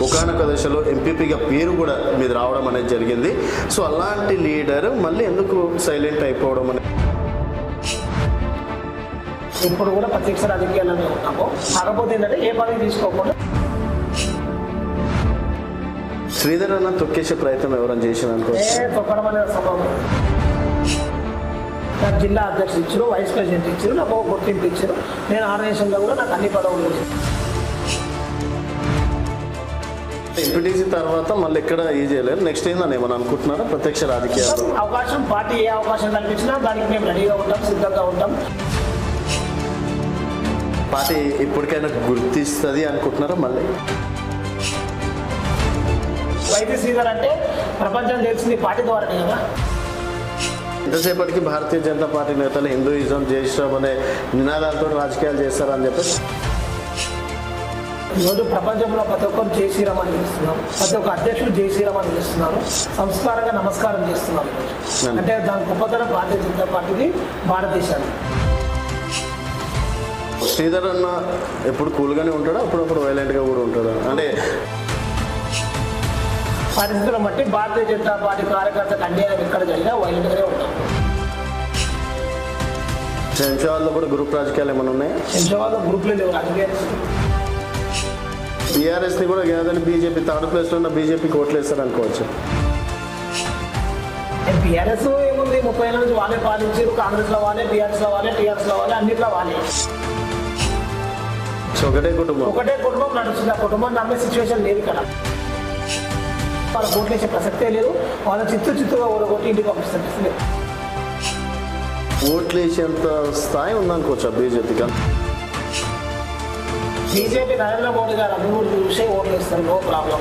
ఒకనొక దశలో ఎంపీపీగా పేరు కూడా మీద రావడం అనేది జరిగింది. సో అలాంటి లీడర్ మళ్ళీ ఎందుకు సైలెంట్ అయిపోవడం అనేది? ఇప్పుడు కూడా ప్రత్యక్ష రాజకీయాల్లోనే ఉన్నాము. కాకపోతే ఏంటంటే ఏ పదవి తీసుకోకుండా శ్రీధర్ అన్న తొక్కేసే ప్రయత్నం ఎవరైనా చేసిన తొక్కడం అనేది సంభవం. నాకు జిల్లా అధ్యక్షుడు ఇచ్చారు, వైస్ ప్రెసిడెంట్ ఇచ్చారు, నాకు గుర్తింపు ఇచ్చారు. నేను ఆర్గనైజేషన్లో కూడా నాకు అన్ని పదవులు. ఎంపీటీసీ తర్వాత మళ్ళీ ఎక్కడ ఈ చేయలేదు. నెక్స్ట్ ఏందని ఏమని అనుకుంటున్నారా ప్రత్యక్ష రాజకీయాలు? అవకాశం పార్టీ ఏ అవకాశం కల్పించినా దానికి మేము రెడీగా ఉంటాం, సిద్ధంగా ఉంటాం. పార్టీ ఇప్పటికైనా గుర్తిస్తుంది అనుకుంటున్నారా? మళ్ళీ వైద్య శ్రీధర్ అంటే ప్రపంచం తెలిసింది పార్టీ ద్వారానే కదా. ఎంతసేపటికి భారతీయ జనతా పార్టీ నేతలు హిందూయిజం జై శ్రీరామ్ అనే నినాదాలతో రాజకీయాలు చేస్తారని చెప్పేసి ఈరోజు ప్రపంచంలో ప్రతి ఒక్కరు జై శ్రీరామ్ అని పిలుస్తున్నాం, ప్రతి ఒక్క అధ్యక్షుడు జై శ్రీరామ్ అని పిలుస్తున్నారు, సంస్కారంగా నమస్కారం చేస్తున్నారు. అంటే దాని గొప్పతనం భారతీయ జనతా పార్టీది భారతదేశాన్ని. శ్రీధర్ అన్న ఎప్పుడు కూల్గానే ఉంటాడా, అప్పుడప్పుడు వైలెంట్గా కూడా ఉంటాడా? అంటే పరిస్థితులను బట్టి భారతీయ జనతా పార్టీ కార్యకర్తలకు అన్యాయం ఎక్కడ జరిగినా వైలెంట్గానే ఉంటాం. శంషాబాద్లో కూడా గ్రూప్ రాజకీయాలు ఏమైనా ఉన్నాయా? శంషాబాద్లో గ్రూప్లో లేవు రాజకీయాలు. టీఆర్ఎస్ని కూడా కాదని బీజేపీ థర్డ్ ప్లేస్లో ఉన్న బీజేపీకి ఓట్లు వేస్తారు అనుకోవచ్చు. టీఆర్ఎస్ ఏముంది, 30 ఏళ్ళ నుంచి వాళ్ళే పాలించారు. కాంగ్రెస్లో వాళ్ళే, టీఆర్ఎస్లో వాళ్ళే, టీఆర్ఎస్లో వాళ్ళే, అన్నింటిలో వాళ్ళే. ఒకటే కుటుంబం నడుస్తుంది. ఆ కుటుంబం నమ్మే సిచ్యువేషన్ లేదు ఇక్కడ. వాళ్ళ ఓట్లు వేసే ప్రసక్తే లేదు. వాళ్ళ చిత్తుగా ఓడగొట్టి ఇంటికి పంపిస్తారు. ఓట్లు వేసేంత స్థాయి ఉందనుకోవచ్చా బీజేపీకి? బీజేపీ నరేంద్ర మోడీ గారు అభివృద్ధి చూసే ఓట్లు వేస్తారు, నో ప్రాబ్లం.